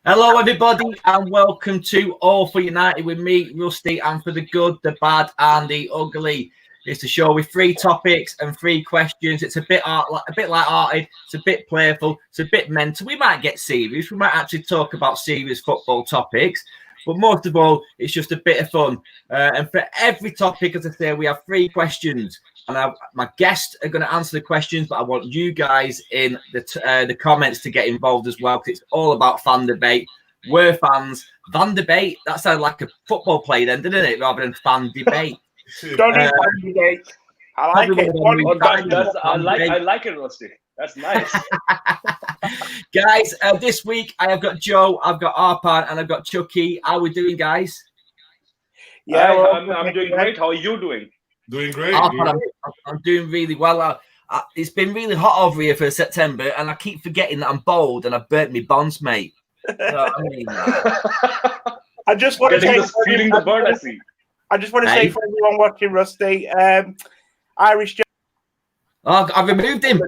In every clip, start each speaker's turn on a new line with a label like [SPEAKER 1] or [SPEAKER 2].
[SPEAKER 1] Hello, everybody, and welcome to All for United with me, Rusty, and for the good, the bad, and the ugly. It's a show with 3 topics and 3 questions. It's a bit light-hearted, it's a bit playful, it's a bit mental. We might get serious. We might actually talk about serious football topics. But most of all, it's just a bit of fun. And for every topic, as I say, we have 3 questions. And my guests are going to answer the questions, but I want you guys in the comments to get involved as well, because it's all about fan debate. We're fans. Fan debate, that sounded like a football play then, didn't it? Rather than fan debate.
[SPEAKER 2] Fan debate. I like it.
[SPEAKER 3] I like it, Rusty. That's nice.
[SPEAKER 1] Guys, this week I have got Joe, I've got Arpan, and I've got Chuky. How are we doing, guys?
[SPEAKER 3] Yeah, I'm doing great. How are you doing?
[SPEAKER 4] Doing great.
[SPEAKER 1] I'm doing really well. It's been really hot over here for September, and I keep forgetting that I'm bald and I burnt my bonds, mate. You know what I mean?
[SPEAKER 2] I just want to say,
[SPEAKER 3] feeling the burn, I see.
[SPEAKER 2] I just want to say for everyone watching, Rusty, Irish Joe.
[SPEAKER 1] Oh, I've removed him.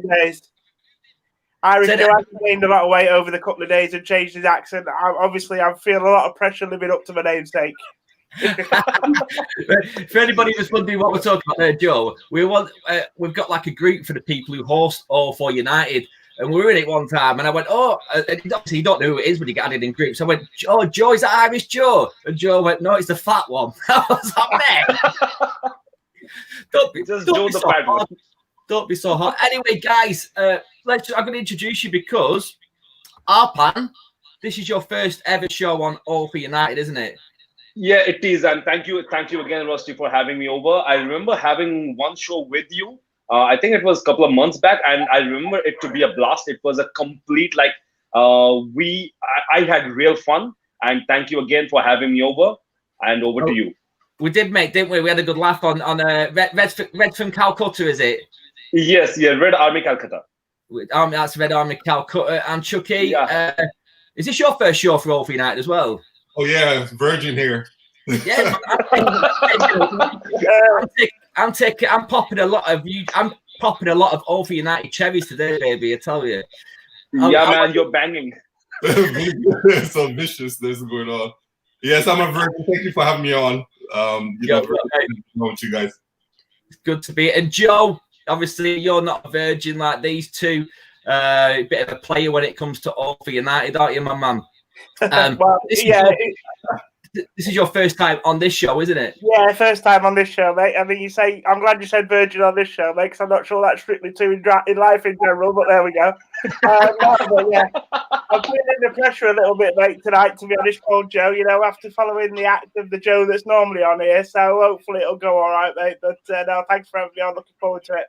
[SPEAKER 2] Irish Joe has gained a lot of weight over the couple of days and changed his accent. Obviously, I'm feeling a lot of pressure living up to my namesake.
[SPEAKER 1] For anybody who's wondering what we're talking about there, Joe, we've got like a group for the people who host All for United, and we were in it one time, and I went, and obviously you don't know who it is when you get added in groups. I went, Joe, is that Irish Joe? And Joe went, no, it's the fat one. I was like, man, don't be so hot. Anyway, guys, I'm going to introduce you because Arpan, this is your first ever show on All for United, isn't it?
[SPEAKER 3] Yeah, it is, and thank you again, Rusty, for having me over. I remember having one show with you. I think it was a couple of months back, and I remember it to be a blast. It was a complete I had real fun, and thank you again for having me over. And over to you.
[SPEAKER 1] We did, mate, didn't we? We had a good laugh on Red from Calcutta, is it?
[SPEAKER 3] Yes, yeah, Red Army Calcutta.
[SPEAKER 1] That's Red Army Calcutta. And Chuky, is this your first show for All for United as well?
[SPEAKER 4] Oh yeah, virgin here.
[SPEAKER 1] Yeah, I'm popping a lot of All for United cherries today, baby. I tell you.
[SPEAKER 3] Man, you're banging.
[SPEAKER 4] So vicious. This is going on. Yes, I'm a virgin. Thank you for having me on. Know what you guys.
[SPEAKER 1] It's good to be. And Joe, obviously, you're not a virgin like these two. A bit of a player when it comes to All for United, aren't you, my man? This is your first time on this show, isn't it?
[SPEAKER 2] Yeah, first time on this show, mate. I mean, I'm glad you said virgin on this show, mate, because I'm not sure that's strictly true in life in general, but there we go. But yeah, I'm feeling the pressure a little bit, mate, tonight, to be honest, old Joe, after following the act of the Joe that's normally on here, so hopefully it'll go all right, mate. But no, thanks for having me on. Looking forward to it.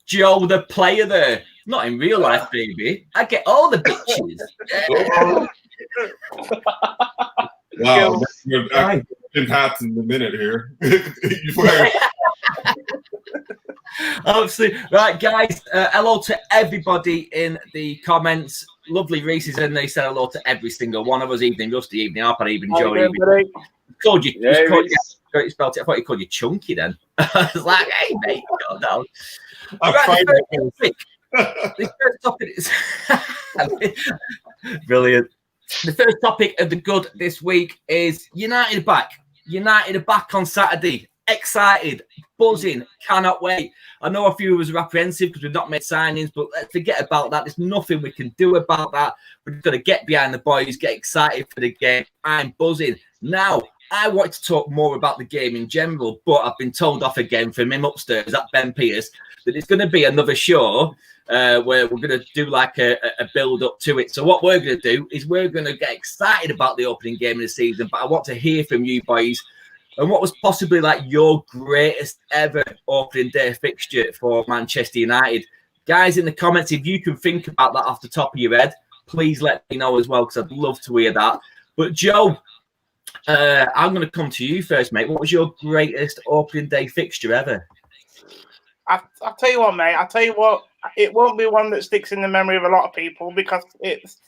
[SPEAKER 1] Joe, the player there. Not in real life, baby. I get all the bitches.
[SPEAKER 4] Wow, you're in hats in a minute here.
[SPEAKER 1] Obviously, right, guys. Hello to everybody in the comments. Lovely Reese is in there. He said hello to every single one of us. Evening, Rusty. Evening, Arpan. Evening, Joe. Evening. Called you. I thought he called you Chunky then. I was like, hey, mate, calm down. The first topic is brilliant. The first topic of the good this week is United back. United are back on Saturday. Excited, buzzing, cannot wait. I know a few of us are apprehensive because we've not made signings, but let's forget about that. There's nothing we can do about that. We've got to get behind the boys, get excited for the game. I'm buzzing. Now, I want to talk more about the game in general, but I've been told off again from him upstairs at Ben Pierce that it's going to be another show where we're going to do like a build up to it. So what we're going to do is we're going to get excited about the opening game of the season, but I want to hear from you boys and what was possibly like your greatest ever opening day fixture for Manchester United. Guys, in the comments, if you can think about that off the top of your head, please let me know as well, because I'd love to hear that. But Joe, I'm going to come to you first, mate. What was your greatest opening day fixture ever?
[SPEAKER 2] I'll tell you what, mate. I'll tell you what. It won't be one that sticks in the memory of a lot of people because it's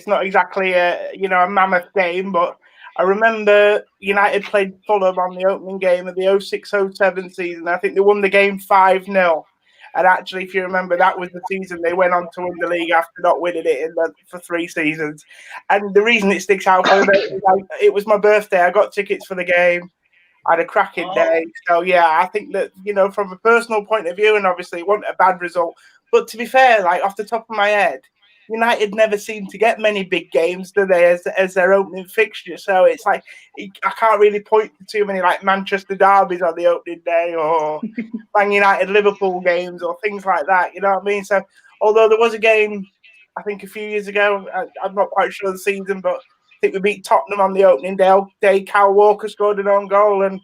[SPEAKER 2] not exactly a mammoth game. But I remember United played Fulham on the opening game of the 06-07 season. I think they won the game 5-0. And actually, if you remember, that was the season they went on to win the league after not winning it for 3 seasons. And the reason it sticks out for me is it was my birthday. I got tickets for the game. I had a cracking day. So, yeah, I think that, from a personal point of view, and obviously it wasn't a bad result. But to be fair, like off the top of my head, United never seem to get many big games, do they, as their opening fixture? So it's like I can't really point to too many like Manchester derbies on the opening day or Man United Liverpool games or things like that. You know what I mean? So although there was a game, I think a few years ago, I'm not quite sure of the season, but I think we beat Tottenham on the opening day. Kyle Walker scored an own goal, and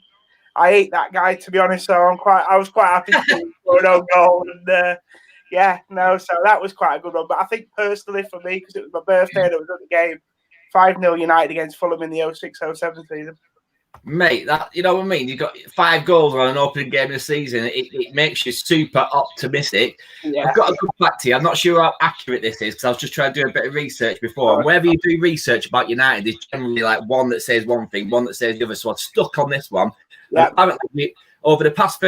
[SPEAKER 2] I hate that guy, to be honest. So I was quite happy to score an own goal, and so that was quite a good one. But I think personally for me, because it was my birthday and it was at the game, 5-0 United against Fulham in the 06-07 season.
[SPEAKER 1] Mate, that you know what I mean? You got 5 goals on an opening game of the season. It makes you super optimistic. Yeah. I've got a good fact here. I'm not sure how accurate this is because I was just trying to do a bit of research before. And whenever you do research about United, there's generally like one that says one thing, one that says the other. So I'm stuck on this one. Yeah. Apparently, over the past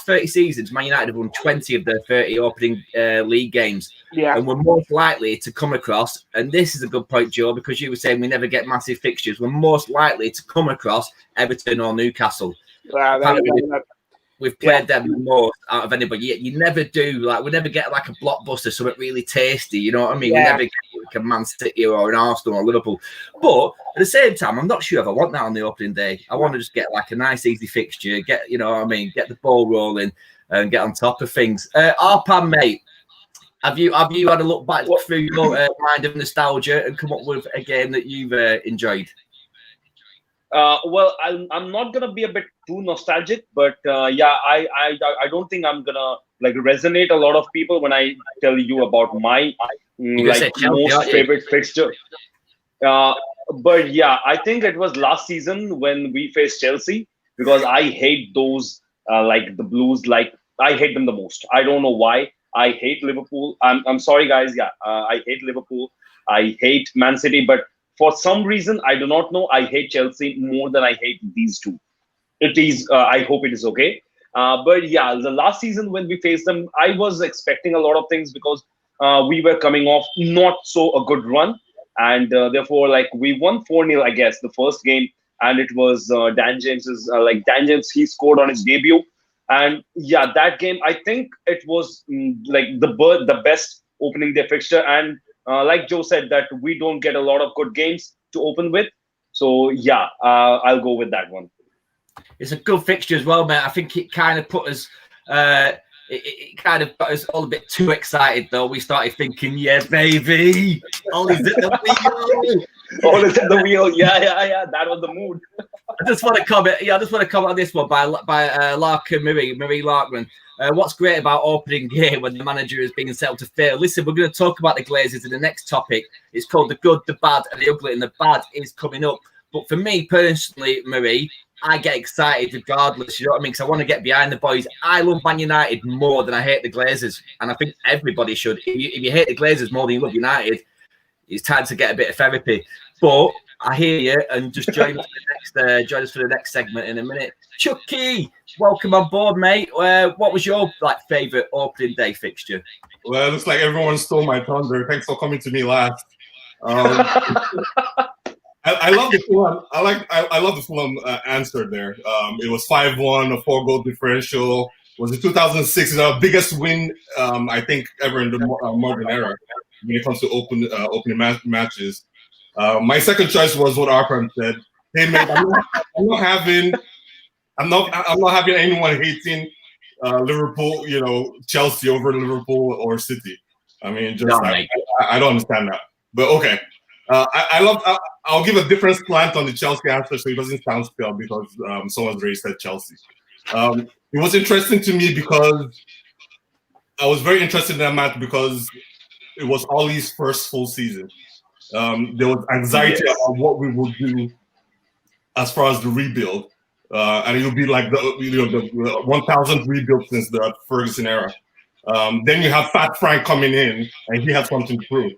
[SPEAKER 1] 30 seasons, Man United have won 20 of their 30 opening league games. Yeah. And we're most likely to come across, and this is a good point, Joe, because you were saying we never get massive fixtures. We're most likely to come across Everton or Newcastle. Wow, we've played them the most out of anybody. You never do, like, we never get like a blockbuster, something really tasty, you know what I mean? Yeah. We never get like a Man City or an Arsenal or Liverpool. But at the same time, I'm not sure if I want that on the opening day. I want to just get like a nice, easy fixture, get the ball rolling and get on top of things. Arpan, mate, have you had a look back through your mind of nostalgia and come up with a game that you've enjoyed?
[SPEAKER 3] Well, I'm not gonna be a bit too nostalgic, but I don't think I'm gonna like resonate a lot of people when I tell you about my most favorite fixture. But yeah, I think it was last season when we faced Chelsea, because I hate those like the Blues. Like I hate them the most. I don't know why. I hate Liverpool. I'm sorry, guys. Yeah, I hate Liverpool. I hate Man City, but for some reason, I do not know, I hate Chelsea more than I hate these two. It is, I hope it is okay. But yeah, the last season when we faced them, I was expecting a lot of things because we were coming off not so a good run. And therefore, like, we won 4-0, I guess, the first game. And it was Dan James, he scored on his debut. And yeah, that game, I think it was like the best opening day fixture. And like Joe said, that we don't get a lot of good games to open with. So, yeah, I'll go with that one.
[SPEAKER 1] It's a good fixture as well, mate. I think it kind of put us it kind of got us all a bit too excited, though. We started thinking, yeah, baby, all is at the wheel.
[SPEAKER 3] All is at the wheel. Yeah. That was the mood.
[SPEAKER 1] I just want to comment on this one by Larkin Marie Larkman. What's great about opening game when the manager is being set up to fail? Listen, we're going to talk about the Glazers in the next topic. It's called the good, the bad, and the ugly, and the bad is coming up. But for me personally, Marie, I get excited regardless, you know what I mean? Because I want to get behind the boys. I love Man United more than I hate the Glazers. And I think everybody should. If you hate the Glazers more than you love United, it's time to get a bit of therapy. But I hear you, and just join us for the next segment in a minute. Chuky, welcome on board, mate. What was your favourite opening day fixture?
[SPEAKER 4] Well, it looks like everyone stole my thunder. Thanks for coming to me last. I love the Fulham. I love the Fulham answer there. It was 5-1, a 4-goal differential. Was it 2006? It's our biggest win, I think, ever in the modern era when it comes to opening matches. My second choice was what Arpan said. Hey, man, I'm not having anyone hating Liverpool, Chelsea over Liverpool or City. I mean, I don't understand that. But okay. I'll give a different slant on the Chelsea answer so it doesn't sound stale because someone's already said Chelsea. It was interesting to me because I was very interested in that match because it was Ollie's first full season. There was anxiety about what we would do as far as the rebuild. And it would be like the 1,000th rebuild since the Ferguson era. Then you have Fat Frank coming in and he had something to prove.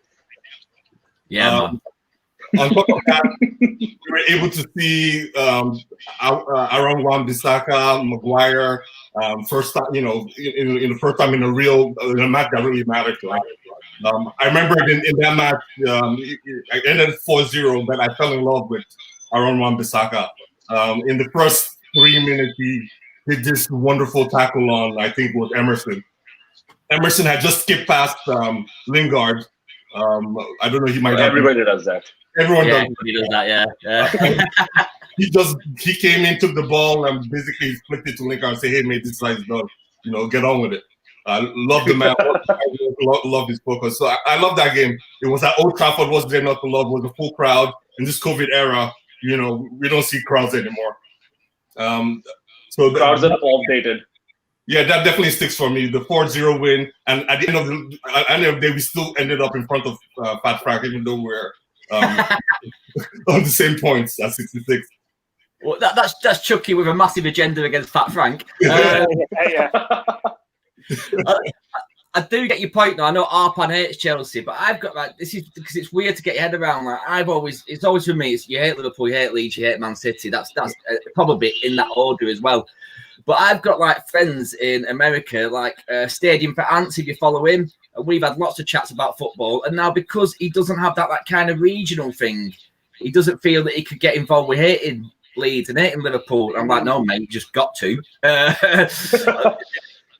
[SPEAKER 1] Yeah, man.
[SPEAKER 4] On top of that, we were able to see Aaron Wan-Bissaka, Maguire, first time, in the first time in a match that really mattered to us. I remember in that match, I ended 4-0, but I fell in love with Aaron Wan-Bissaka. In the first 3 minutes, he did this wonderful tackle on, I think, with Emerson. Emerson had just skipped past Lingard. I don't know. He might.
[SPEAKER 3] Everybody does that.
[SPEAKER 4] Everyone does.
[SPEAKER 1] Everybody does that. Yeah.
[SPEAKER 4] He came in, took the ball, and basically flicked it to Lingard and said, "Hey, mate, this guy's done. Get on with it." I love the man. love his focus. So I love that game. It was at Old Trafford. Was there not to love? Was a full crowd in this COVID era. We don't see crowds anymore. So
[SPEAKER 3] crowds are outdated.
[SPEAKER 4] Yeah, that definitely sticks for me. The 4-0 win, and at the end of the day, we still ended up in front of Pat Frank, even though we're on the same points at 66.
[SPEAKER 1] Well, that's Chuky with a massive agenda against Pat Frank. I do get your point. Now I know Arpan hates Chelsea, but I've got this is because it's weird to get your head around. It's always for me. It's you hate Liverpool, you hate Leeds, you hate Man City. That's probably in that order as well. But I've got friends in America, Stadium for Ants, if you follow him. And we've had lots of chats about football. And now because he doesn't have that kind of regional thing, he doesn't feel that he could get involved with hating Leeds and hating Liverpool. I'm like, no, mate, you just got to.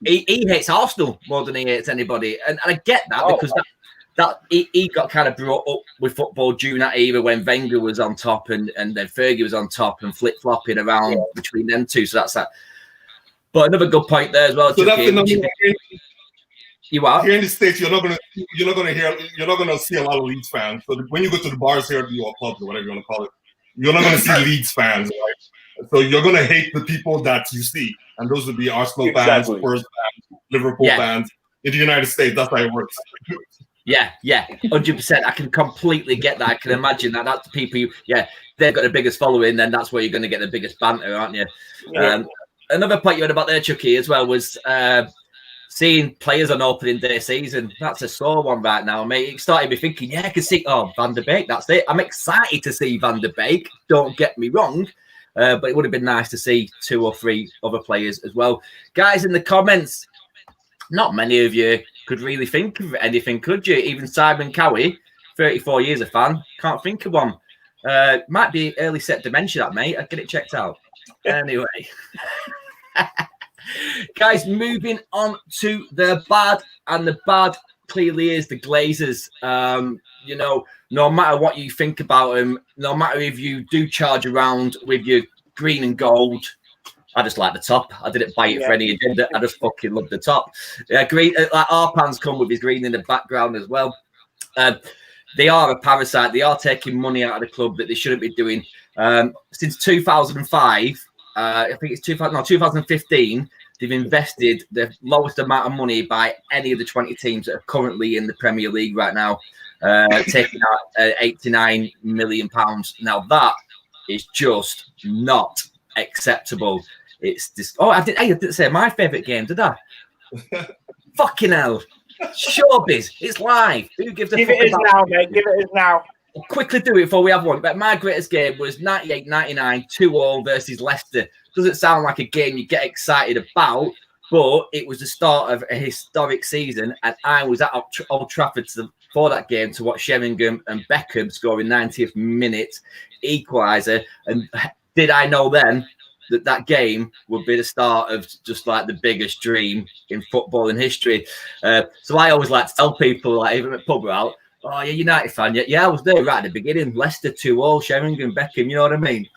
[SPEAKER 1] He hates Arsenal more than he hates anybody. And I get that because he got kind of brought up with football during that era when Wenger was on top and then Fergie was on top and flip-flopping around between them two. So that's that. But another good point there as well.
[SPEAKER 4] So that's another
[SPEAKER 1] you are
[SPEAKER 4] here in the States. You're not gonna see a lot of Leeds fans. So when you go to the bars here or clubs or whatever you want to call it, you're not gonna see Leeds fans, right? So you're gonna hate the people that you see, and those would be Arsenal fans, Spurs fans, Liverpool fans. In the United States, that's how it works.
[SPEAKER 1] Yeah, 100%. I can completely get that. I can imagine that. That's people. They've got the biggest following. Then that's where you're going to get the biggest banter, aren't you?
[SPEAKER 2] Yeah.
[SPEAKER 1] Another point you had about there, Chuky, as well, was seeing players on opening day season. That's a sore one right now, mate. It started me thinking, I can see, Van der Beek, that's it. I'm excited to see Van der Beek. Don't get me wrong. But it would have been nice to see 2 or 3 other players as well. Guys, in the comments, not many of you could really think of anything, could you? Even Simon Cowie, 34 years a fan, can't think of one. Might be early set dementia, that, mate. I'd get it checked out. Anyway. Guys, moving on to the bad, and the bad clearly is the Glazers. No matter what you think about them, no matter if you do charge around with your green and gold, I just like the top. I didn't buy it for any agenda. I just fucking love the top. Green, Arpan's come with his green in the background as well. They are a parasite. They are taking money out of the club that they shouldn't be doing. Since 2005, I think it's 2015, they've invested the lowest amount of money by any of the 20 teams that are currently in the Premier League right now, taking out £89 million. Now that is just not acceptable. It's just I didn't say my favourite game, did I? Fucking hell. Showbiz, it's live. Who gives a fuck?
[SPEAKER 2] Give it is now, mate. Give it is now.
[SPEAKER 1] I'll quickly do it before we have one. But my greatest game was 98-99, 2-2 versus Leicester. Doesn't sound like a game you get excited about, but it was the start of a historic season, and I was at Old Trafford for that game to watch Sheringham and Beckham score in 90th minute equaliser. And did I know then that game would be the start of just like the biggest dream in football in history? So I always like to tell people, even at pub out, oh, you're a United fan. Yeah, I was there right at the beginning. Leicester 2-2, Sheringham, Beckham, you know what I mean?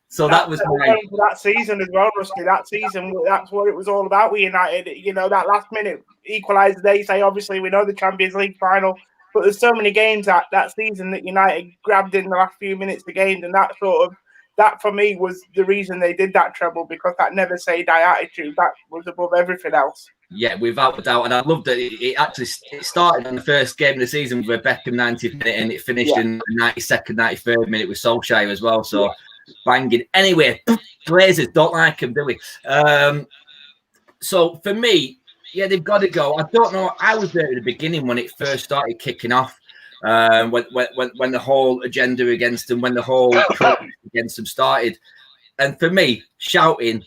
[SPEAKER 1] So that was
[SPEAKER 2] that season as well, Rusty. That season, that's what it was all about with United. That last minute equaliser, they say, obviously, we know the Champions League final, but there's so many games that season that United grabbed in the last few minutes of the games, and that for me was the reason they did that treble, because that never say die attitude, that was above everything else.
[SPEAKER 1] Yeah, without a doubt. And I loved that it started on the first game of the season with Beckham 90th minute, and it finished in the 92nd, 93rd minute with Solskjaer as well. So banging. Anyway, Glazers, don't like them, do we? So for me, they've got to go. I don't know. I was there at the beginning when it first started kicking off. when the whole agenda against them, when the whole protest against them started. And for me, shouting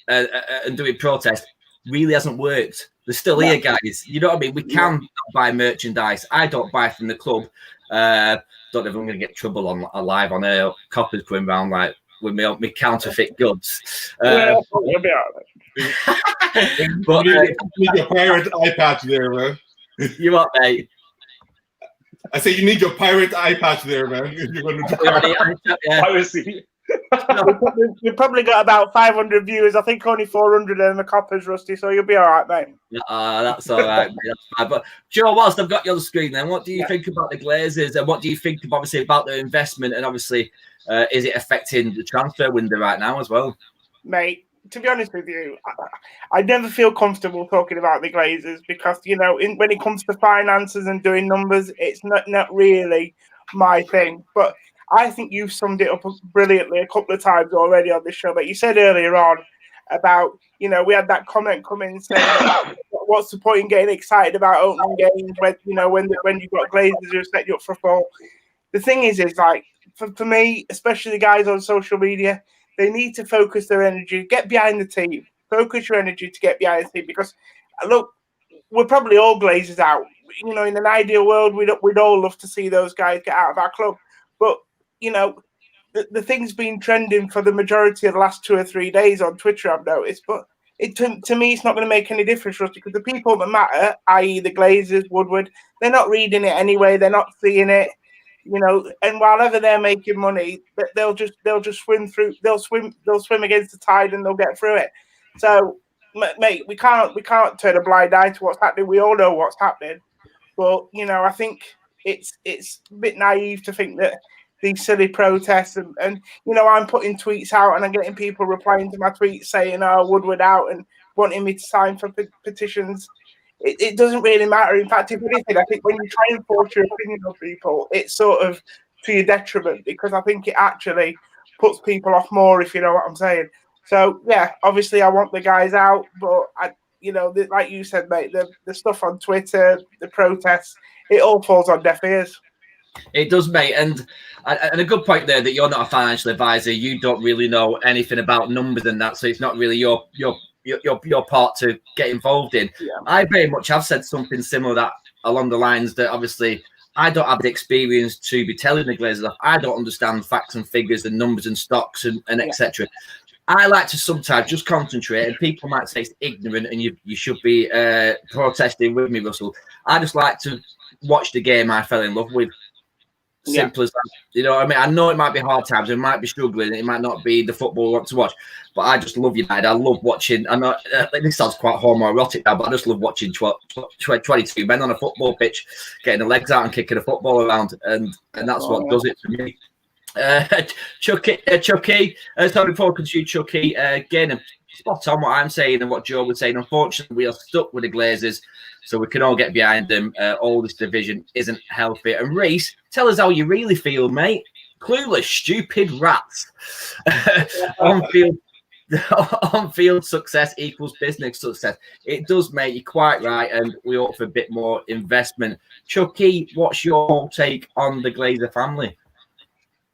[SPEAKER 1] and doing protest really hasn't worked. They're still here, guys. You know what I mean? We can buy merchandise. I don't buy from the club. Don't know if I'm going to get trouble on live on air. Coppers going around like with me counterfeit goods.
[SPEAKER 2] You'll be all right.
[SPEAKER 1] But
[SPEAKER 4] you need your pirate eye patch there, man.
[SPEAKER 1] You what, mate?
[SPEAKER 4] I say you need your pirate eye patch there, man. You're going to
[SPEAKER 3] Piracy.
[SPEAKER 2] We've probably got about 500 viewers. I think only 400 in the Coppers, Rusty, so you'll be all right, mate.
[SPEAKER 1] That's all right, mate. That's fine. But Joe, whilst I've got you on the screen then, what do you think about the Glazers, and what do you think obviously about their investment, and obviously is it affecting the transfer window right now as well?
[SPEAKER 2] Mate, to be honest with you, I never feel comfortable talking about the Glazers because, you know, when it comes to finances and doing numbers, it's not really my thing. But I think you've summed it up brilliantly a couple of times already on this show. But you said earlier on about, you know, we had that comment come in saying, what's the point in getting excited about opening games when, you know, when you've got Glazers who set you up for fall? The thing is like, for me, especially the guys on social media, they need to focus their energy, get behind the team, focus your energy to get behind the team. Because, look, we're probably all Glazers out. You know, in an ideal world, we'd all love to see those guys get out of our club. But, you know, the thing's been trending for the majority of the last 2 or 3 days on Twitter, I've noticed. But to me, it's not going to make any difference, Rusty, because the people that matter, i.e. the Glazers, Woodward, they're not reading it anyway. They're not seeing it. You know, and while they're making money, they'll just swim through. They'll swim against the tide, and they'll get through it. So, mate, we can't turn a blind eye to what's happening. We all know what's happening, but you know, I think it's a bit naive to think that these silly protests and you know, I'm putting tweets out and I'm getting people replying to my tweets saying, "Oh, Woodward out," and wanting me to sign for petitions. It doesn't really matter. In fact, if anything, I think when you try and force your opinion on people, it's sort of to your detriment because I think it actually puts people off more, if you know what I'm saying. So, yeah, obviously I want the guys out, but, you know, like you said, mate, the stuff on Twitter, the protests, it all falls on deaf ears.
[SPEAKER 1] It does, mate. And a good point there that you're not a financial advisor. You don't really know anything about numbers and that, so it's not really your part to get involved in. Yeah. I very much have said something similar that along the lines that obviously I don't have the experience to be telling the Glazers off. I don't understand facts and figures and numbers and stocks and etc. I like to sometimes just concentrate, and people might say it's ignorant and you should be protesting with me, Russell. I just like to watch the game I fell in love with. Simple as that. You know what I mean? I know it might be hard times, it might be struggling, it might not be the football I want to watch, but I just love United. I love watching, I know this sounds quite homoerotic now, but I just love watching 22 men on a football pitch, getting the legs out and kicking a football around, and that's what does it for me. Chuky, sorry, before I continue, Chuky, again, spot on what I'm saying and what Joe was saying. Unfortunately, we are stuck with the Glazers, so we can all get behind them. All this division isn't healthy. And Reese, tell us how you really feel, mate. Clueless, stupid rats. On-field success equals business success. It does, mate. You're quite right, and we ought for a bit more investment. Chuky, what's your take on the Glazer family?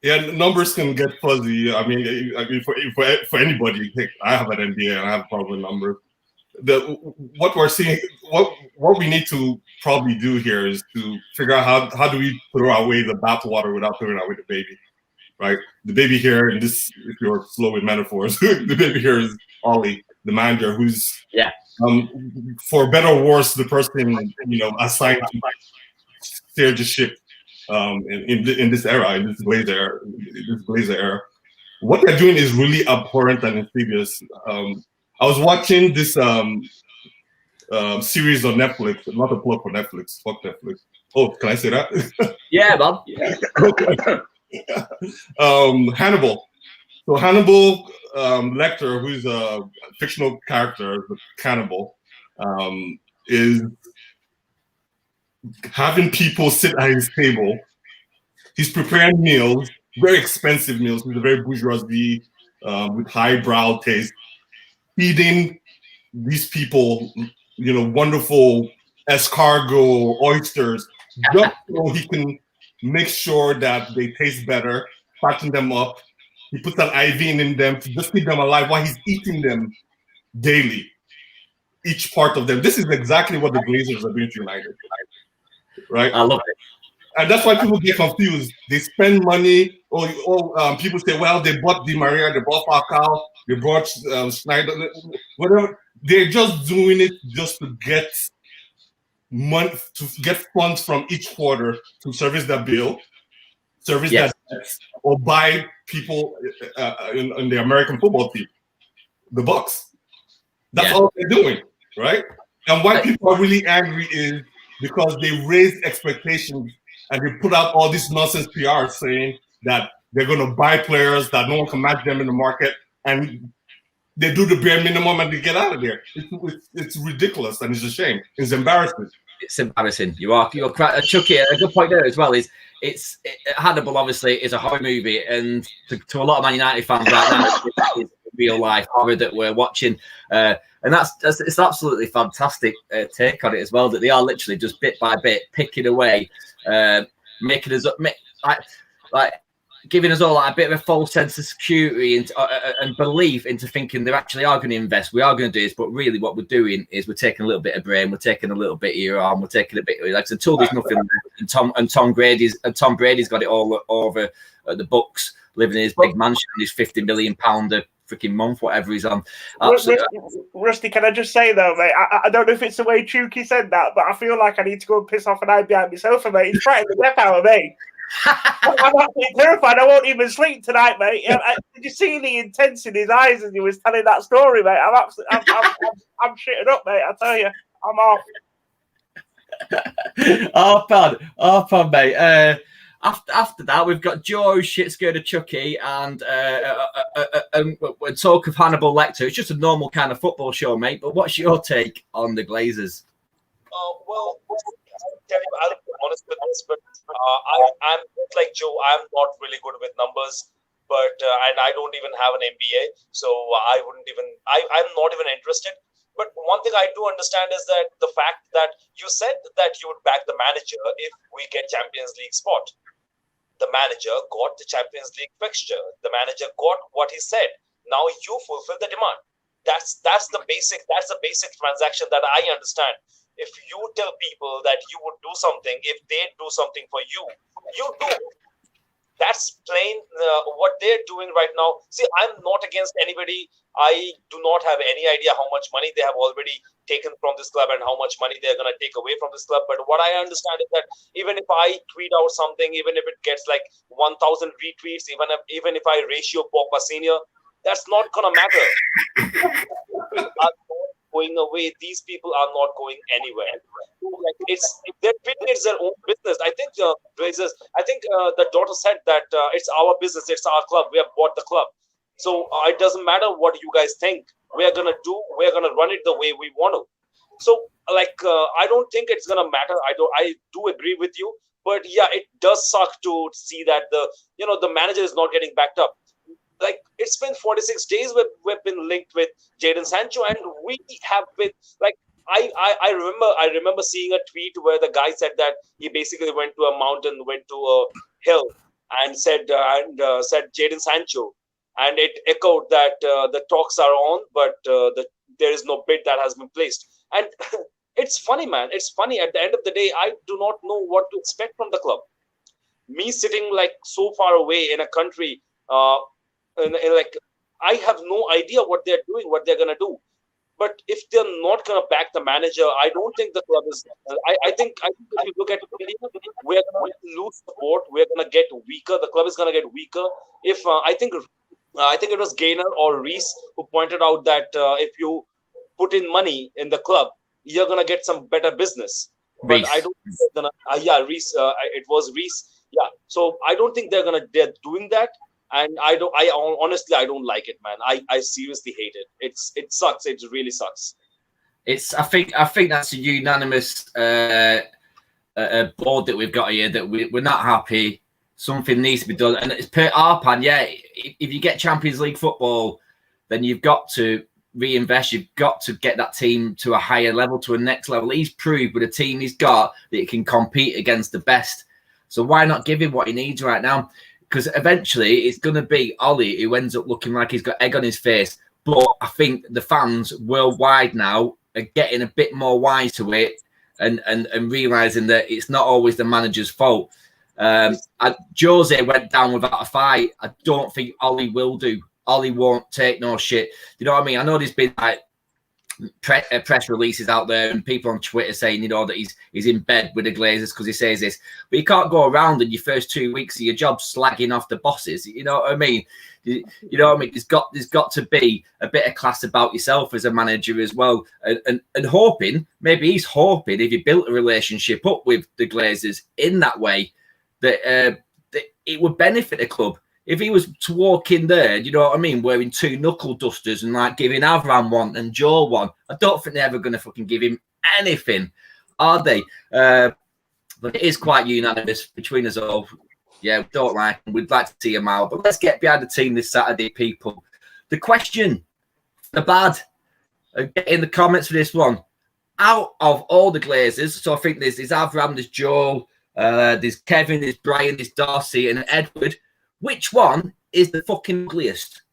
[SPEAKER 4] Yeah, numbers can get fuzzy. I mean, for anybody, I have an MBA and I have a problem with numbers. What we're seeing, what we need to probably do here is to figure out how do we throw away the bathwater without throwing away the baby, right? The baby here, and this, if you're slow with metaphors, the baby here is Ollie, the manager, who's for better or worse, the person assigned to steer the ship in this era, in this Glazer era. What they're doing is really abhorrent and insidious. I was watching this series on Netflix. Not a plug for Netflix. Fuck Netflix. Oh, can I say that?
[SPEAKER 1] Yeah, man.
[SPEAKER 4] Hannibal. So Hannibal Lecter, who's a fictional character, the cannibal, is having people sit at his table. He's preparing meals, very expensive meals. He's a very bourgeoisie with highbrow taste. Feeding these people, wonderful escargot, oysters, just so he can makes sure that they taste better, fatten them up. He puts an IV in them to just keep them alive while he's eating them daily, each part of them. This is exactly what the Glazers are doing to United, right?
[SPEAKER 1] I love it.
[SPEAKER 4] And that's why people get confused. They spend money, or people say, well, they bought Di Maria, they bought Falcao, they bought Schneider, whatever. They're just doing it just to get money, to get funds from each quarter to service that bill, service that debt, or buy people in the American football team, the Bucks. That's all they're doing, right? And why people are really angry is because they raise expectations and they put out all this nonsense PR saying that they're going to buy players, that no one can match them in the market, and they do the bare minimum and they get out of there. It's ridiculous and it's a shame. It's embarrassing.
[SPEAKER 1] It's embarrassing. You're quite Chuky. A good point there as well is Hannibal obviously is a horror movie, and to a lot of Man United fans right now, it's real life horror that we're watching. And it's absolutely fantastic take on it as well, that they are literally just bit by bit picking away, making us like giving us all like a bit of a false sense of security and belief into thinking they actually are going to invest. We are going to do this, but really what we're doing is we're taking a little bit of brain, we're taking a little bit of your arm, we're taking a bit of like until there's nothing there. And Tom Brady's got it all over at the Bucks, living in his big mansion, his £50 million a freaking month, whatever he's on.
[SPEAKER 2] Rusty, can I just say though, mate? I don't know if it's the way Chuky said that, but I feel like I need to go and piss off an eye behind my sofa, mate. He's frightening the death out of me. I'm absolutely terrified. I won't even sleep tonight, mate. Did you see the intensity in his eyes as he was telling that story, mate? I'm shitting up, mate. I tell you, I'm off.
[SPEAKER 1] Arpan, mate. After that, we've got Joe shit scared of Chuky and talk of Hannibal Lecter. It's just a normal kind of football show, mate. But what's your take on the Glazers?
[SPEAKER 5] Well, I'll be honest with this, but I'm like Joe. I'm not really good with numbers, but and I don't even have an MBA, so I'm not even interested. But one thing I do understand is that the fact that you said that you would back the manager if we get Champions League spot. The manager got the Champions League fixture. The manager got what he said. Now you fulfill the demand. That's the basic transaction that I understand. If you tell people that you would do something, if they do something for you, you do. That's plain what they're doing right now. See, I'm not against anybody. I do not have any idea how much money they have already taken from this club and how much money they're going to take away from this club. But what I understand is that even if I tweet out something, even if it gets like 1,000 retweets, even if I ratio Pogba Senior, that's not going to matter. Are not going away. These people are not going anywhere. Like they're treating it as their own business. I think Glazers. I think the daughter said that it's our business. It's our club. We have bought the club. So it doesn't matter what you guys think. We're gonna run it the way we want to. So I don't think it's gonna matter. I do agree with you, but yeah, it does suck to see that the manager is not getting backed up. Like it's been 46 days we've been linked with Jadon Sancho, and we have been like I remember seeing a tweet where the guy said that he basically went to a mountain, went to a hill, and said Jadon Sancho. And it echoed that the talks are on, but there is no bid that has been placed. And it's funny, man. It's funny. At the end of the day, I do not know what to expect from the club. Me sitting like so far away in a country, I have no idea what they're doing, what they're gonna do. But if they're not gonna back the manager, I don't think the club is. I think if you look at India, we're gonna lose support. We're gonna get weaker. The club is gonna get weaker. If I think it was Gaynor or Reese who pointed out that if you put in money in the club, you're gonna get some better business. But I don't think they're gonna. Reese. It was Reese. Yeah. So I don't think they're doing that. And I honestly don't like it, man. I seriously hate it. It sucks. It really sucks.
[SPEAKER 1] I think that's a unanimous board that we've got here, that we're not happy. Something needs to be done. And it's per Arpan, yeah. If you get Champions League football, then you've got to reinvest. You've got to get that team to a higher level, to a next level. He's proved with the team he's got that he can compete against the best. So why not give him what he needs right now? Because eventually it's going to be Ollie who ends up looking like he's got egg on his face. But I think the fans worldwide now are getting a bit more wise to it and realising that it's not always the manager's fault. Jose went down without a fight. I don't think Ollie will do. Ollie won't take no shit. You know what I mean? I know there's been like press releases out there and people on Twitter saying, you know, that he's in bed with the Glazers because he says this. But you can't go around in your first 2 weeks of your job slagging off the bosses. You know what I mean? You know what I mean? There's got to be a bit of class about yourself as a manager as well. And hoping, maybe he's hoping if you built a relationship up with the Glazers in that way, that it would benefit the club. If he was to walk in there, you know what I mean, wearing 2 knuckle dusters and like giving Avram one and Joe one, I don't think they're ever going to fucking give him anything, are they? But it is quite unanimous between us all. Yeah, we don't like him. We'd like to see him out. But let's get behind the team this Saturday, people. The question, the bad, get in the comments for this one. Out of all the Glazers, so I think there's Avram, there's Joe, there's Kevin, there's Brian, there's Darcy, and Edward. Which one is the fucking ugliest?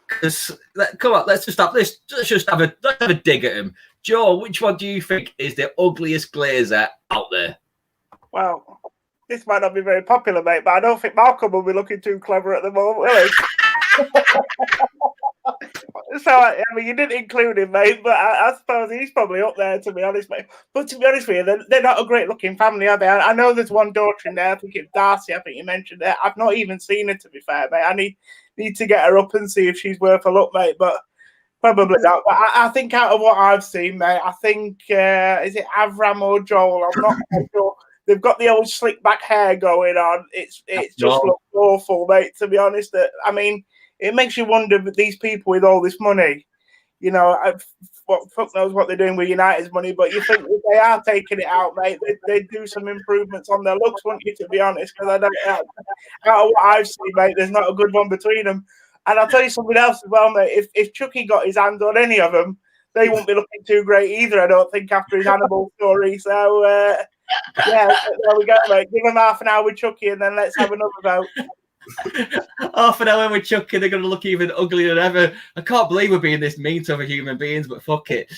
[SPEAKER 1] Because come on, let's just have a dig at him. Joe, which one do you think is the ugliest Glazer out there?
[SPEAKER 2] Well, this might not be very popular, mate, but I don't think Malcolm will be looking too clever at the moment, will he? So, I mean, you didn't include him, mate, but I suppose he's probably up there, to be honest, mate. But to be honest with you, they're not a great-looking family, are they? I know there's one daughter in there. I think it's Darcy, I think you mentioned it. I've not even seen her, to be fair, mate. I need to get her up and see if she's worth a look, mate, but probably not. But I think out of what I've seen, mate, I think, is it Avram or Joel? I'm not quite sure. They've got the old slick back hair going on. It's just looks awful, mate, to be honest. I mean, it makes you wonder that these people with all this money, you know, fuck knows what they're doing with United's money, but you think if they are taking it out, mate, they'd do some improvements on their looks, wouldn't you, to be honest? Because I don't, out of what I've seen, mate, there's not a good one between them. And I'll tell you something else as well, mate. If Chuky got his hands on any of them, they won't be looking too great either, I don't think, after his Hannibal story. So, yeah, there we go, mate. Give him half an hour with Chuky and then let's have another vote.
[SPEAKER 1] Half an hour with Chucky, they're going to look even uglier than ever. I can't believe we're being this mean to other human beings, but fuck it.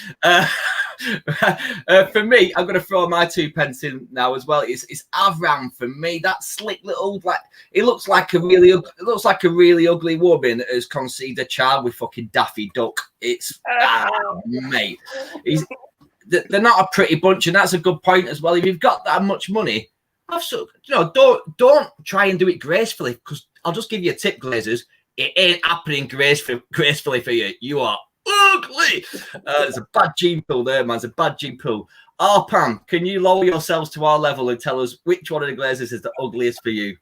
[SPEAKER 1] For me, I'm going to throw my 2 pence in now as well. It's Avram for me. That slick little, like, it looks like a really ugly woman has conceived a child with fucking Daffy Duck. It's mate. They're not a pretty bunch, and that's a good point as well. If you've got that much money, don't try and do it gracefully, because I'll just give you a tip, Glazers. It ain't happening gracefully for you. You are ugly. It's a bad gene pool there, man. It's a bad gene pool. Arpan, can you lower yourselves to our level and tell us which one of the Glazers is the ugliest for you?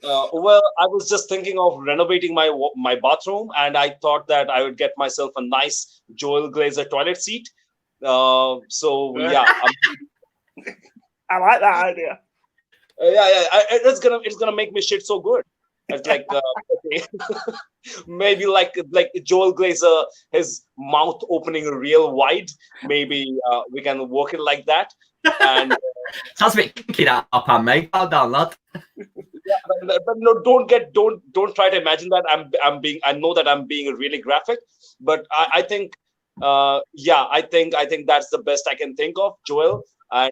[SPEAKER 5] Well, I was just thinking of renovating my bathroom, and I thought that I would get myself a nice Joel Glazer toilet seat. So yeah,
[SPEAKER 2] I like that idea.
[SPEAKER 5] It's gonna make me shit so good. It's like okay. Maybe like Joel Glazer, his mouth opening real wide. Maybe we can work it like that. And
[SPEAKER 1] sounds a bit kinky, that Arpan, mate. Calm down, lad.
[SPEAKER 5] Yeah, but no, don't try to imagine that I know that I'm being really graphic, but I think I think that's the best I can think of, Joel. And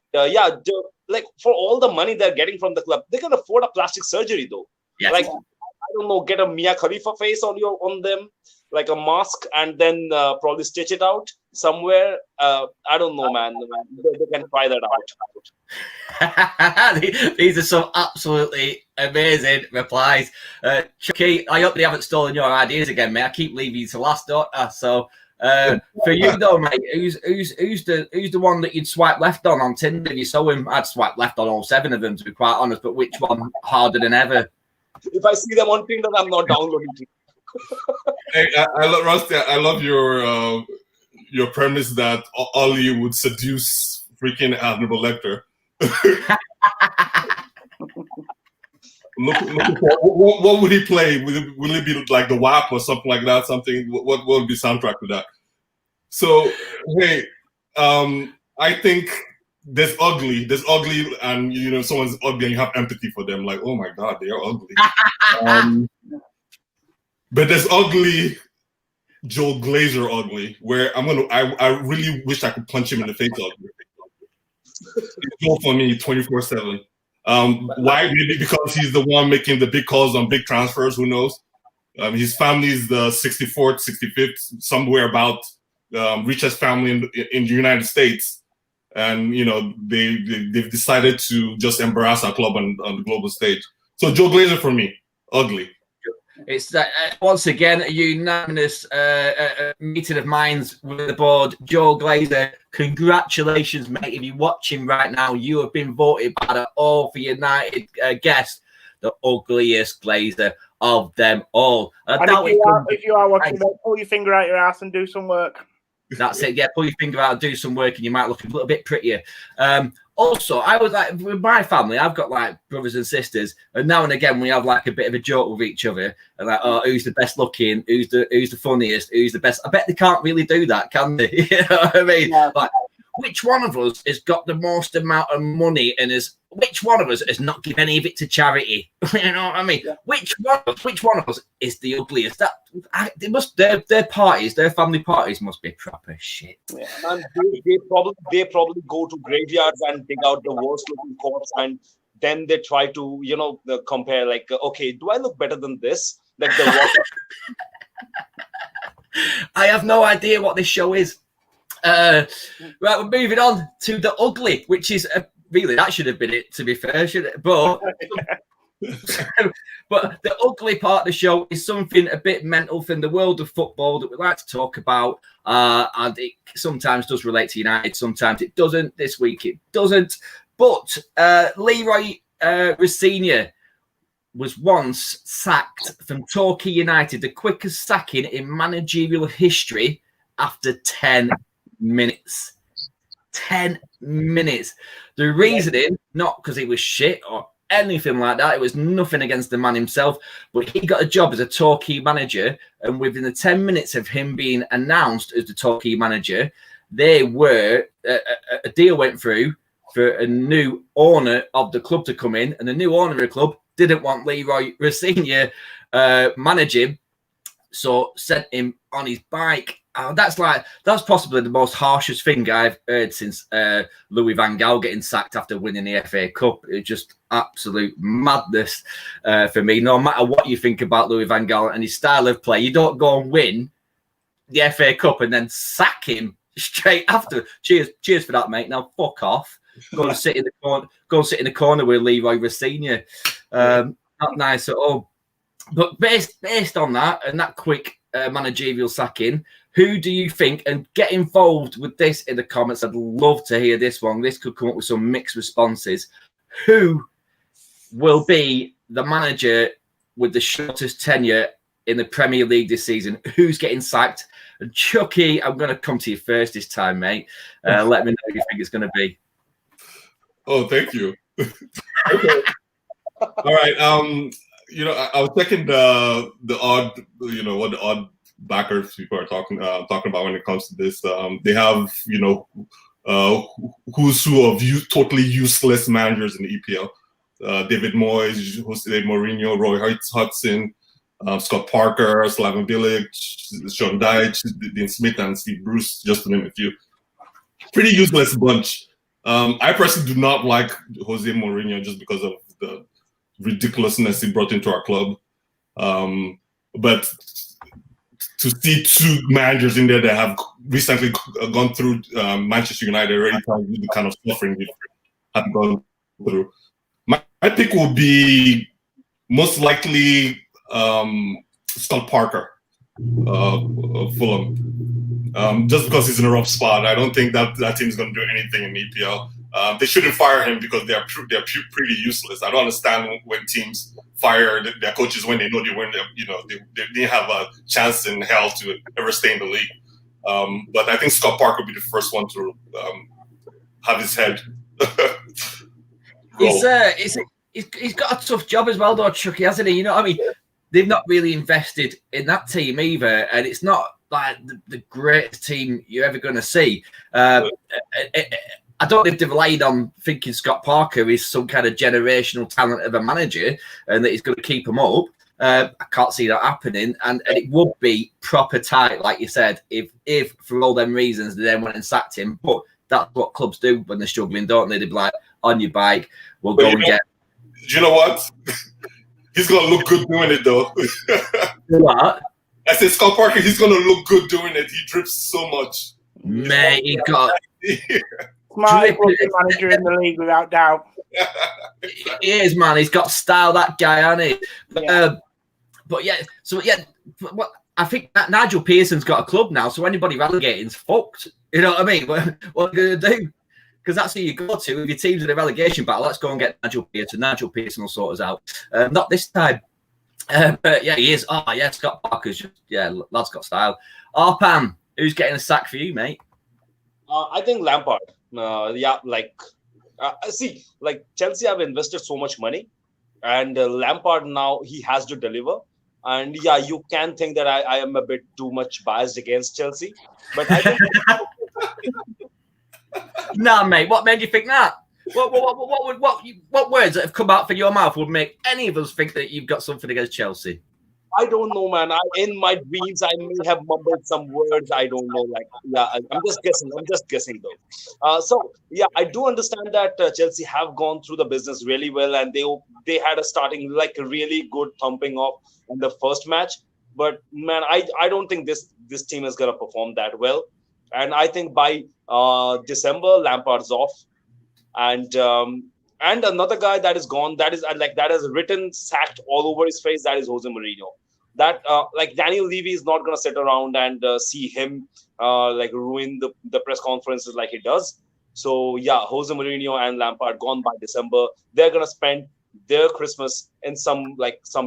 [SPEAKER 5] like for all the money they're getting from the club, they can afford a plastic surgery though.
[SPEAKER 1] Yes.
[SPEAKER 5] Like, I don't know, get a Mia Khalifa face on them, like a mask, and then probably stitch it out somewhere. I don't know, man. They can try that
[SPEAKER 1] out. These are some absolutely amazing replies. Chucky, I hope they haven't stolen your ideas again, mate. I keep leaving you to last, don't I? So for you though, mate, who's the one that you'd swipe left on Tinder if you saw him? I'd swipe left on all 7 of them, to be quite honest, but which one harder than ever?
[SPEAKER 5] If I see them on Tinder, I'm not downloading it.
[SPEAKER 4] Hey, Rusty, I love your premise that Ollie would seduce freaking Hannibal Lecter. What would he play? Will it be like the WAP or something like that? What would be soundtrack to that? So, hey, I think there's ugly, and someone's ugly and you have empathy for them, like, oh my God, they are ugly. But there's ugly Joel Glazer ugly, where I really wish I could punch him in the face ugly. It's Joel for me 24/7. Why? Maybe because he's the one making the big calls on big transfers. Who knows? His family is the 64th, 65th, somewhere about richest family in the United States. And, they've decided to just embarrass our club on the global stage. So Joe Glazer for me, ugly.
[SPEAKER 1] It's once again a unanimous meeting of minds with the board. Joe Glazer, congratulations, mate. If you're watching right now, you have been voted by the All for United guest, the ugliest Glazer of them all.
[SPEAKER 2] If you are watching, pull your finger out your ass and do some work.
[SPEAKER 1] That's it. Yeah, pull your finger out and do some work, and you might look a little bit prettier. Also, I was like, with my family, I've got like brothers and sisters, and now and again we have like a bit of a joke with each other, and like, oh, who's the best looking, who's the funniest, who's the best. I bet they can't really do that, can they? You know what I mean? Yeah. Like, which one of us has got the most amount of money, and which one of us has not given any of it to charity? You know what I mean? Yeah. Which one of us is the ugliest? Their parties, their family parties must be proper shit.
[SPEAKER 5] Yeah. And they probably go to graveyards and dig out the worst looking corpse, and then they try to compare, like, okay, do I look better than this? Like
[SPEAKER 1] I have no idea what this show is. Right, we're moving on to the ugly, which is really, that should have been it, to be fair, should it? But but the ugly part of the show is something a bit mental from the world of football that we like to talk about, and it sometimes does relate to United, sometimes it doesn't. This week it doesn't. But Leroy Rossignol was once sacked from Torquay United, the quickest sacking in managerial history, after 10 minutes. 10 minutes. The reasoning, not because he was shit or anything like that. It was nothing against the man himself, but he got a job as a Torquay manager, and within the 10 minutes of him being announced as the Torquay manager, a deal went through for a new owner of the club to come in, and the new owner of the club didn't want Leroy Rossignol managing, so sent him on his bike. That's possibly the most harshest thing I've heard since Louis van Gaal getting sacked after winning the FA Cup. It's just absolute madness for me. No matter what you think about Louis van Gaal and his style of play, you don't go and win the FA Cup and then sack him straight after. Cheers for that, mate. Now fuck off. Go and sit in the corner. Go and sit in the corner with Leroy Rossignol. Not nice at all. But based on that and that quick managerial sacking, who do you think, and get involved with this in the comments, I'd love to hear this one. This could come up with some mixed responses. Who will be the manager with the shortest tenure in the Premier League this season? Who's getting sacked? And Chuky, I'm going to come to you first this time, mate. Let me know who you think it's going to be.
[SPEAKER 4] Oh, thank you. Okay. All right. I was checking the odd, what the odd backers people are talking about when it comes to this. They have, who's who of totally useless managers in the EPL. David Moyes, Jose Mourinho, Roy Hodgson, Scott Parker, Slaven Bilic, Sean Dyche, Dean Smith, and Steve Bruce, just to name a few. Pretty useless bunch. I personally do not like Jose Mourinho just because of the ridiculousness he brought into our club. But to see two managers in there that have recently gone through Manchester United already tells you the kind of suffering we have gone through. My pick will be most likely Scott Parker of Fulham. Just because he's in a rough spot, I don't think that team's going to do anything in the EPL. They shouldn't fire him because they're pretty useless. I don't understand when teams fire their coaches when they know they win. They didn't have a chance in hell to ever stay in the league. But I think Scott Parker will be the first one to have his head.
[SPEAKER 1] He's got a tough job as well, though, Chucky, hasn't he? You know what I mean? They've not really invested in that team either, and it's not like the greatest team you're ever going to see. I don't know if they've relied on thinking Scott Parker is some kind of generational talent of a manager and that he's going to keep them up. I can't see that happening, and it would be proper tight, like you said, if for all them reasons they then went and sacked him. But that's what clubs do when they're struggling, don't they? They'd be like, on your bike, we'll go and get.
[SPEAKER 4] Do you know what? He's gonna look good doing it, though.
[SPEAKER 1] What?
[SPEAKER 4] I said Scott Parker. He's gonna look good doing it. He drips so much.
[SPEAKER 1] Mate, he got.
[SPEAKER 2] Smartest manager in the league, without doubt.
[SPEAKER 1] He is, man. He's got style, that guy, hasn't he? But yeah, so yeah, what I think that Nigel Pearson's got a club now, so anybody relegating's fucked. You know what I mean? What are you gonna do? Because that's who you go to. If your team's in a relegation battle, let's go and get Nigel Pearson. Nigel Pearson will sort us out. Not this time. But yeah, he is. Oh yeah, Scott Parker's just lad's got style. Arpan, who's getting a sack for you, mate?
[SPEAKER 3] I think Lampard. See, like Chelsea have invested so much money, and Lampard now he has to deliver. And yeah, you can think that I am a bit too much biased against Chelsea, but I think.
[SPEAKER 1] Nah, mate. What made you think that? What words that have come out from your mouth would make any of us think that you've got something against Chelsea?
[SPEAKER 3] I don't know, man. In my dreams, I may have mumbled some words. I don't know. I'm just guessing though. So yeah, I do understand that Chelsea have gone through the business really well, and they had a starting like a really good thumping off in the first match. But man, I don't think this team is gonna perform that well. And I think by December, Lampard's off, and another guy that is gone, that has written sacked all over his face. That is Jose Mourinho. That Daniel Levy is not gonna sit around and see him ruin the press conferences like he does. So yeah, Jose Mourinho and Lampard gone by December. They're gonna spend their Christmas in some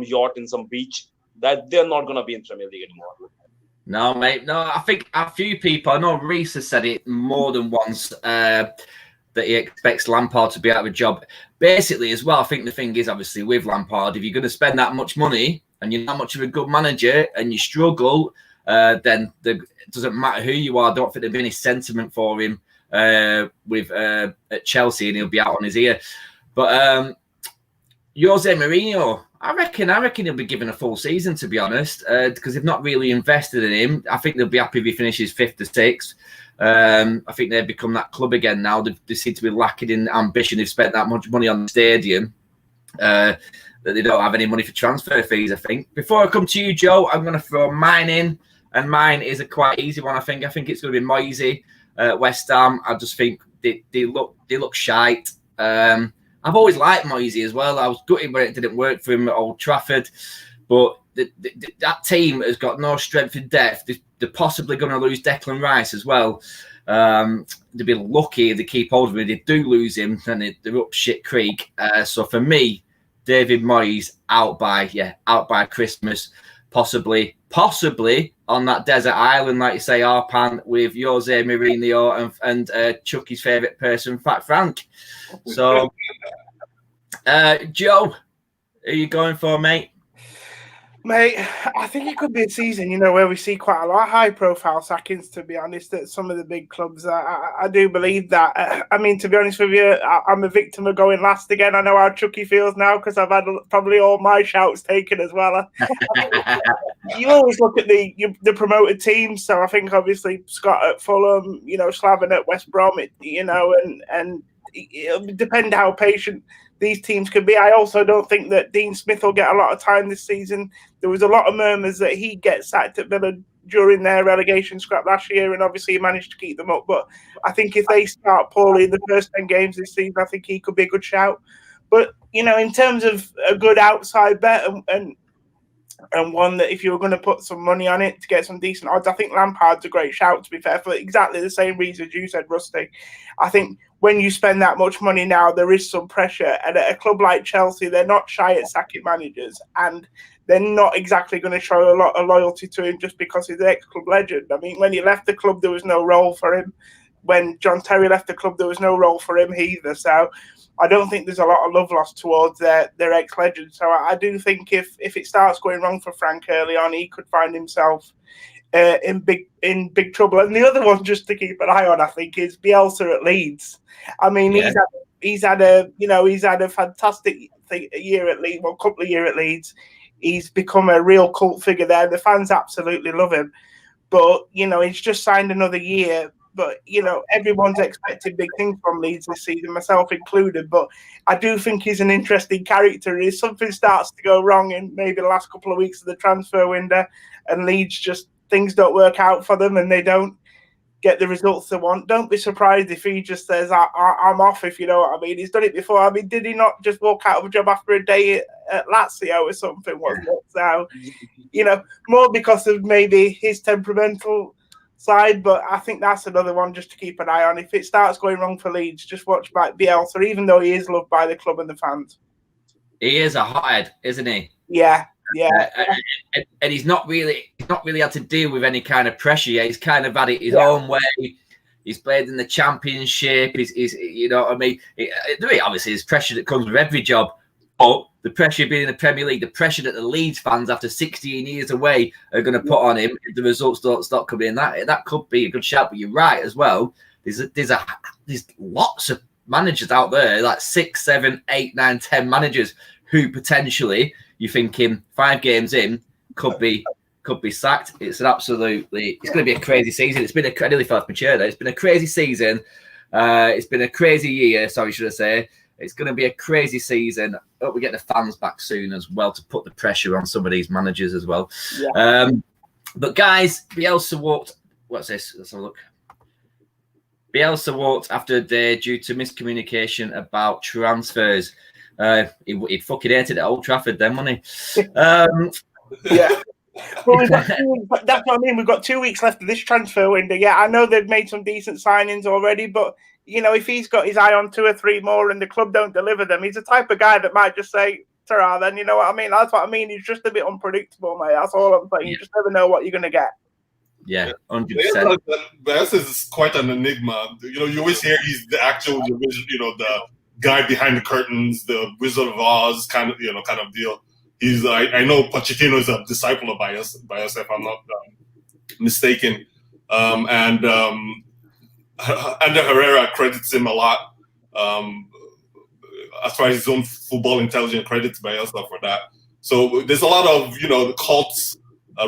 [SPEAKER 3] yacht in some beach. That they're not gonna be in Premier League anymore.
[SPEAKER 1] No, mate. No, I think a few people, I know Reece has said it more than once, that he expects Lampard to be out of a job. Basically, as well, I think the thing is, obviously, with Lampard, if you're going to spend that much money and you're not much of a good manager and you struggle, then it doesn't matter who you are. I don't think there'll be any sentiment for him at Chelsea, and he'll be out on his ear. But Jose Mourinho, I reckon he'll be given a full season, to be honest, because they've not really invested in him. I think they'll be happy if he finishes 5th or 6th. I think they've become that club again now. They seem to be lacking in ambition. They've spent that much money on the stadium that they don't have any money for transfer fees, I think. Before I come to you, Joe, I'm going to throw mine in, and mine is a quite easy one, I think. I think it's going to be Moisey, West Ham. I just think they look shite. I've always liked Moisey as well. I was gutted when it didn't work for him at Old Trafford. But that team has got no strength in depth. They're possibly going to lose Declan Rice as well. They'd be lucky if they keep hold of him. If they do lose him, then they're up shit creek. So for me, David Moyes out by Christmas. Possibly on that desert island, like you say, Arpan, with Jose Mourinho and Chucky's favourite person, Fat Frank. So, Joe, who are you going for, mate?
[SPEAKER 2] Mate, I think it could be a season, where we see quite a lot of high-profile sackings, to be honest, at some of the big clubs. I do believe that. I mean, to be honest with you, I'm a victim of going last again. I know how Chucky feels now because I've had probably all my shouts taken as well. You always look at the promoted teams, so I think obviously Scott at Fulham, Slaven at West Brom, and it'll depend how patient these teams could be. I also don't think that Dean Smith will get a lot of time this season. There was a lot of murmurs that he'd get sacked at Villa during their relegation scrap last year, and obviously he managed to keep them up. But I think if they start poorly in the first 10 games this season, I think he could be a good shout. But, in terms of a good outside bet and one that if you were going to put some money on it to get some decent odds, I think Lampard's a great shout, to be fair, for exactly the same reasons you said, Rusty. I think when you spend that much money now, there is some pressure. And at a club like Chelsea, they're not shy at sacking managers, and they're not exactly going to show a lot of loyalty to him just because he's an ex-club legend. I mean, when he left the club, there was no role for him. When John Terry left the club, there was no role for him either. So I don't think there's a lot of love lost towards their ex-legend. So I do think if it starts going wrong for Frank early on, he could find himself in big trouble. And the other one, just to keep an eye on, I think, is Bielsa at Leeds. I mean, he's had a fantastic year at Leeds, well, couple of years at Leeds. He's become a real cult figure there. The fans absolutely love him. But, he's just signed another year. But, everyone's expecting big things from Leeds this season, myself included. But I do think he's an interesting character. If something starts to go wrong in maybe the last couple of weeks of the transfer window and Leeds things don't work out for them and they don't get the results they want, don't be surprised if he just says, I'm off, if you know what I mean. He's done it before. I mean, did he not just walk out of a job after a day at Lazio or something, wasn't it? So, more because of maybe his temperamental side, but I think that's another one just to keep an eye on. If it starts going wrong for Leeds, just watch back Bielsa, even though he is loved by the club and the fans.
[SPEAKER 1] He is a hothead, isn't he?
[SPEAKER 2] Yeah.
[SPEAKER 1] And he's not really had to deal with any kind of pressure yet. He's kind of had it his own way. He's played in the Championship. He's you know what I mean? Obviously, there's pressure that comes with every job. But the pressure being in the Premier League, the pressure that the Leeds fans after 16 years away are going to put on him if the results don't stop coming in, that could be a good shout. But you're right as well. There's lots of managers out there, like 6, 7, 8, 9, 10 managers who potentially you're thinking 5 games in could be sacked. It's going to be a crazy season. It's been I nearly felt mature there. It's been a crazy season. It's been a crazy year. Sorry, should I say? It's going to be a crazy season. I hope we get the fans back soon as well to put the pressure on some of these managers as well. Yeah. But guys, Bielsa walked. What's this? Let's have a look. Bielsa walked after a day due to miscommunication about transfers. He fucking hated it at Old Trafford then, wasn't he?
[SPEAKER 2] Yeah. Well, that's what I mean. We've got 2 weeks left of this transfer window. Yeah, I know they've made some decent signings already, but if he's got his eye on 2 or 3 more and the club don't deliver them, he's the type of guy that might just say, "Ta-ra," then you know what I mean? That's what I mean. He's just a bit unpredictable, mate. That's all I'm saying. You just never know what you're going to get.
[SPEAKER 1] Yeah, 100%.
[SPEAKER 4] Bielsa is quite an enigma. You always hear he's the actual, the guy behind the curtains, the Wizard of Oz kind of deal. He's I know Pochettino is a disciple of Bielsa, if I'm not mistaken, and Ander Herrera credits him a lot as far as his own football intelligence, credits Bielsa for that. So there's a lot of the cults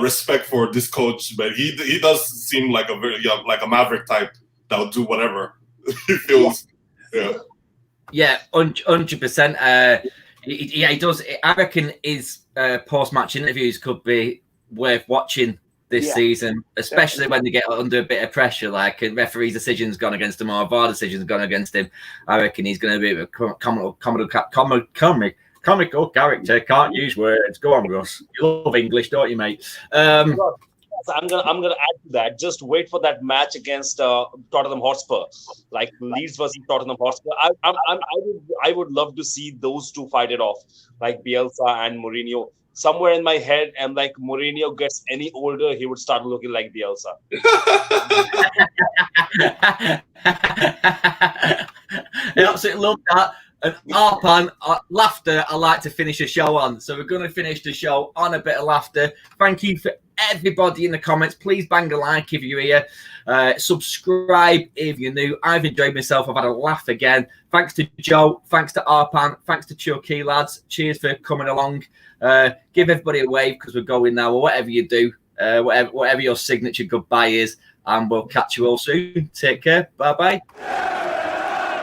[SPEAKER 4] respect for this coach, but he does seem like a very like a maverick type that will do whatever he feels.
[SPEAKER 1] Yeah, 100%. He does. I reckon his post-match interviews could be worth watching this season, especially when they get under a bit of pressure, like a referee's decision's gone against him or a VAR decision's gone against him. I reckon he's going to be a comical character. Can't use words. Go on, Russ. You love English, don't you, mate?
[SPEAKER 5] I'm gonna add to that. Just wait for that match against Tottenham Hotspur, like Leeds versus Tottenham Hotspur. I would love to see those two fight it off, like Bielsa and Mourinho. Somewhere in my head, and like Mourinho gets any older, he would start looking like Bielsa.
[SPEAKER 1] I absolutely love that. And Arpan, laughter, I like to finish a show on. So we're going to finish the show on a bit of laughter. Thank you for everybody in the comments. Please bang a like if you're here. Subscribe if you're new. I've enjoyed myself. I've had a laugh again. Thanks to Joe. Thanks to Arpan. Thanks to Chuky, lads. Cheers for coming along. Give everybody a wave because we're going now, or whatever you do, whatever your signature goodbye is. And we'll catch you all soon. Take care. Bye-bye.